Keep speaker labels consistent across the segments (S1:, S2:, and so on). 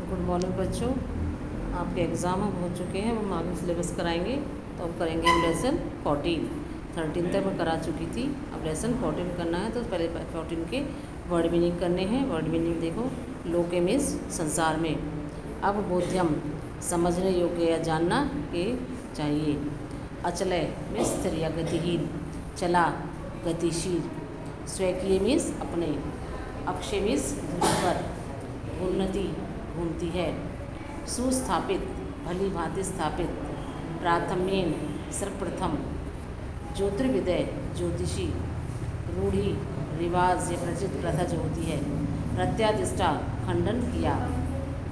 S1: Good morning बच्चों। आपके exam अब हो चुके हैं, हम आगे सिलेबस कराएंगे। तो अब करेंगे हम लेसन 14। 13 तक मैं करा चुकी थी, अब लेसन 14 करना है। तो पहले 14 के वर्ड मीनिंग करने हैं। वर्ड मीनिंग देखो, लोके मीन्स संसार में, अब बोध्यम समझने योग्य या जानना के चाहिए। अचलय मीन्स स्थिर या गतिहीन, चला गतिशील, स्वकीय मीन्स अपने, अक्षय मीन्स धुरी पर, उन्नति घूमती है, सुस्थापित भली भांति स्थापित, प्राथम्येन सर्वप्रथम, ज्योतिर्विदय ज्योतिषी, रूढ़ी रिवाज या प्रचलित प्रथा जो होती है, प्रत्यादिष्टा खंडन किया,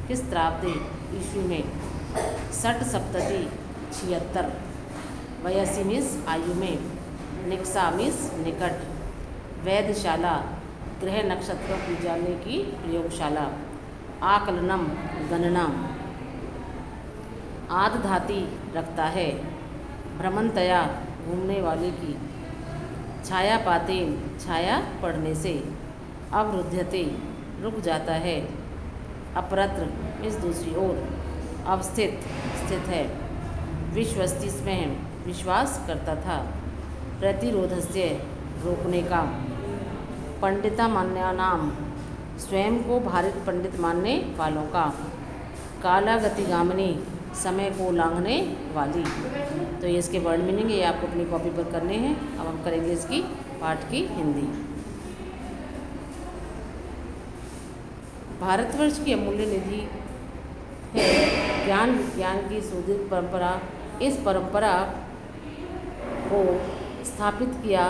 S1: किस त्राब्दे ईस्वी में, षट सप्तति 76, वयसी मीन्स आयु में, निक्सा मीन्स निकट, वैधशाला ग्रह नक्षत्रों की जानने की प्रयोगशाला, आकलनम गणना, आदधाति रखता है, भ्रमणतया घूमने वाले की, छाया पातेन छाया पड़ने से, अवरुध्यते रुक जाता है, अपरत्र इस दूसरी ओर, अवस्थित स्थित है, विश्वस्ति में विश्वास करता था, प्रतिरोधस्य रोकने का, पंडिता मान्यानाम स्वयं को भारित पंडित मानने वालों का, कालागतिगामिनी समय को लांघने वाली। तो ये इसके वर्ड मीनिंग ये आपको अपनी कॉपी पर करने हैं। अब हम करेंगे इसकी पाठ की हिंदी। भारतवर्ष की अमूल्य निधि है ज्ञान विज्ञान की सुदीर्घ परंपरा। इस परंपरा को स्थापित किया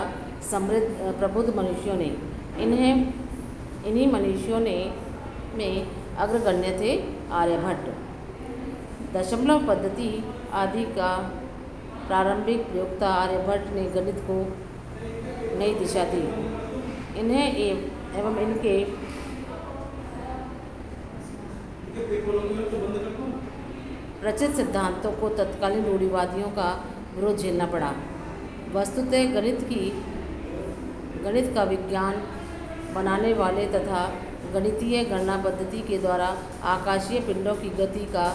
S1: समृद्ध प्रबुद्ध मनुष्यों ने। इन्हीं मनुष्यों में अग्रगण्य थे आर्यभट्ट। दशमलव पद्धति आदि का प्रारंभिक प्रयोक्ता आर्यभट्ट ने गणित को नई दिशा दी। इन्हें एवं इनके प्रचलित सिद्धांतों को तत्कालीन रूढ़िवादियों का विरोध झेलना पड़ा। वस्तुतः गणित का विज्ञान बनाने वाले तथा गणितीय गणना पद्धति के द्वारा आकाशीय पिंडों की गति का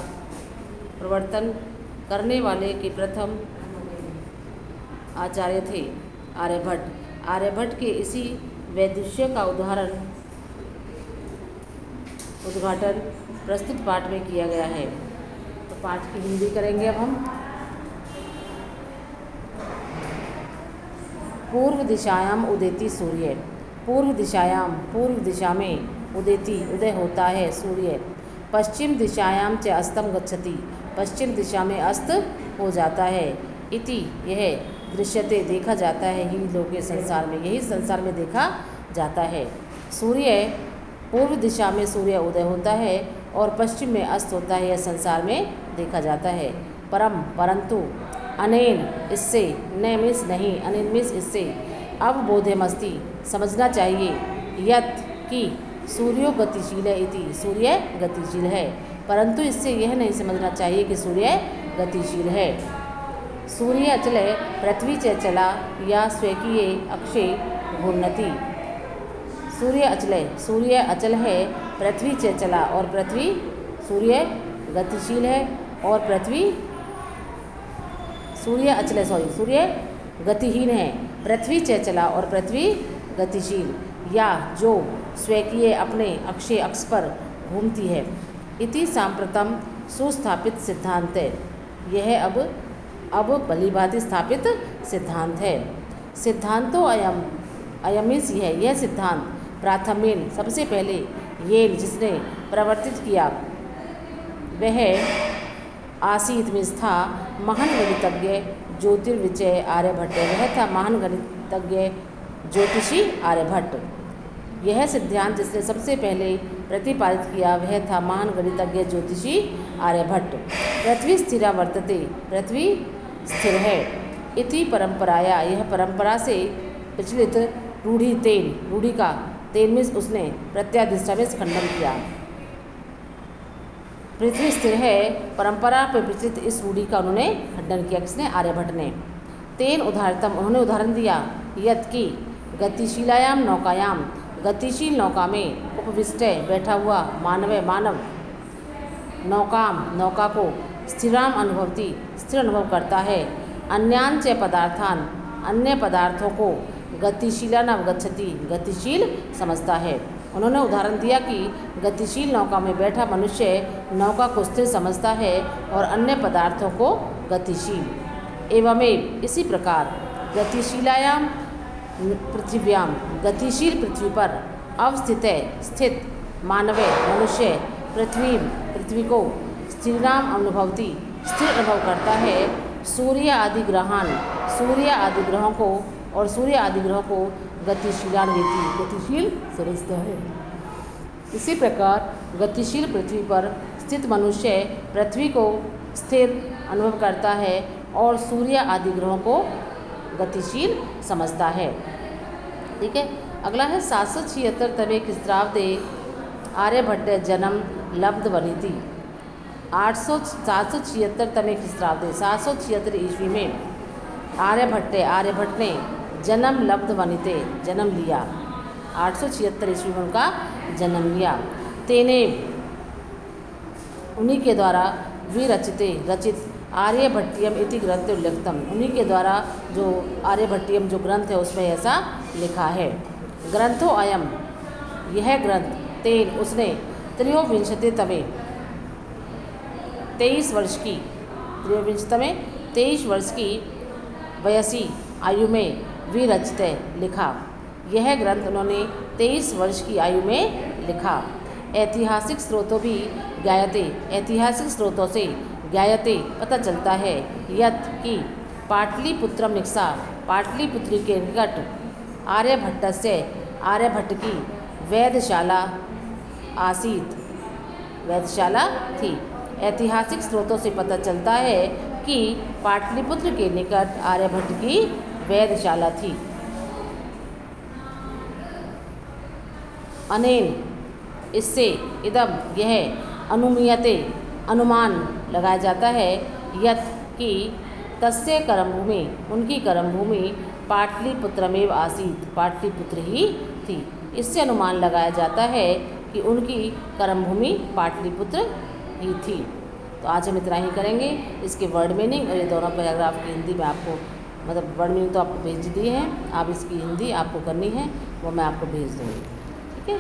S1: प्रवर्तन करने वाले के प्रथम आचार्य थे आर्यभट्ट। आर्यभट्ट के इसी वैदुष्य का उद्घाटन प्रस्तुत पाठ में किया गया है। तो पाठ की हिंदी करेंगे अब हम। पूर्व दिशायाम उदेति सूर्य, पूर्व दिशा में उदय होता है सूर्य। पश्चिम दिशायाम च अस्तम गच्छति, पश्चिम दिशा में अस्त हो जाता है। इति यह दृश्यते देखा जाता है, ही लोके संसार में यही संसार में देखा जाता है। सूर्य पूर्व दिशा में सूर्य उदय होता है और पश्चिम में अस्त होता है, यह संसार में देखा जाता है। परंतु अनेन इससे, न मिस नहीं, अनेन मिस इससे, अब बोधमस्ति समझना चाहिए, यत कि सूर्यो गतिशील है, इति सूर्य गतिशील है। परंतु इससे यह नहीं समझना चाहिए कि सूर्य गतिशील है। सूर्य अचल है, पृथ्वी च चला, या स्वकीय अक्षय घूर्णति। सूर्य अचल है, पृथ्वी च चला, और पृथ्वी, सूर्य गतिशील है और पृथ्वी, सूर्य गतिहीन है, पृथ्वी च चला और पृथ्वी गतिशील, या जो स्वकीय अपने अक्षय अक्ष पर घूमती है। इति सांप्रतम सुस्थापित सिद्धांत है, यह अब भलीभांति स्थापित सिद्धांत है। सिद्धांतो अयमिस यह सिद्धांत प्राथम्येन सबसे पहले, ये जिसने प्रवर्तित किया, वह आसीत में था महान गणितज्ञ ज्योतिर्विजय आर्यभट्ट। वह था महान गणितज्ञ ज्योतिषी आर्यभट्ट। यह सिद्धांत जिसने सबसे पहले प्रतिपादित किया, वह था महान गणितज्ञ ज्योतिषी आर्यभट्ट। पृथ्वी स्थिरा वर्तते, पृथ्वी स्थिर है। इति परंपराया, यह परंपरा से प्रचलित रूढ़ी का तेन में उसने प्रत्यादिष्टा में खंडन किया। पृथ्वी स्थिर है, परंपरा पर प्रचलित इस रूढ़ी का उन्होंने खंडन किया। किसने? आर्यभट्ट ने। तेन उदाहरणतम, उन्होंने उदाहरण दिया, यत की गतिशीलायाम नौकायाम, गतिशील नौका में उपविष्ट बैठा हुआ मानव नौकाम नौका को स्थिराम अनुभवती स्थिर अनुभव करता है। अन्यान च पदार्थान अन्य पदार्थों को गतिशीला न अवगच्छति गतिशील समझता है। उन्होंने उदाहरण दिया कि गतिशील नौका में बैठा मनुष्य नौका को स्थिर समझता है और अन्य पदार्थों को गतिशील। एवमेव इसी प्रकार गतिशीलायाम पृथिव्याम गतिशील पृथ्वी पर अवस्थित स्थित मानव मनुष्य पृथ्वी को स्थिराम अनुभवती स्थिर अनुभव करता है। सूर्य आदि ग्रहों को और सूर्य आदि ग्रहों को गतिशीलान्वेति गतिशील समझता है। इसी प्रकार गतिशील पृथ्वी पर स्थित मनुष्य पृथ्वी को स्थिर अनुभव करता है और सूर्य आदि ग्रहों को गतिशील समझता है। ठीक है, अगला है 776 खिस्रावदे आर्यभट्ट जन्म लब्ध वनिति। 776 खिस्रावदे 776 ईस्वी में आर्यभट्ट ने जन्म लब्ध वनिते जन्म लिया। 876 ईस्वी में उनका जन्म लिया। तेने उन्हीं के द्वारा रचित आर्यभट्टियम इति ग्रंथ उल्लिखितम उन्हीं के द्वारा जो आर्यभट्टियम जो ग्रंथ है उसमें ऐसा लिखा है। ग्रंथो अयम यह ग्रंथ तेन उसने त्रयोविंशतितमे 23 वर्ष की वयसी आयु में विरचित लिखा। यह ग्रंथ उन्होंने 23 वर्ष की आयु में लिखा। ऐतिहासिक स्रोतों से ज्ञायते पता चलता है यत् कि पाटलिपुत्रम निक्सा पाटलिपुत्र के निकट आर्यभट्ट की वेधशाला थी। ऐतिहासिक स्रोतों से पता चलता है कि पाटलिपुत्र के निकट आर्यभट्ट की वेधशाला थी। अनेन इससे इदम यह अनुमीयते अनुमान लगाया जाता है यत् कि तस्य कर्मभूमि उनकी कर्मभूमि पाटलिपुत्रमेव आसीत पाटलिपुत्र ही थी। इससे अनुमान लगाया जाता है कि उनकी कर्मभूमि पाटलिपुत्र ही थी। तो आज हम इतना ही करेंगे। इसके वर्ड मीनिंग और ये दोनों पैराग्राफ की हिंदी में आपको मतलब वर्ड मीनिंग तो आपको भेज दिए हैं, आप इसकी हिंदी आपको करनी है वो मैं आपको भेज दूँगी। ठीक है।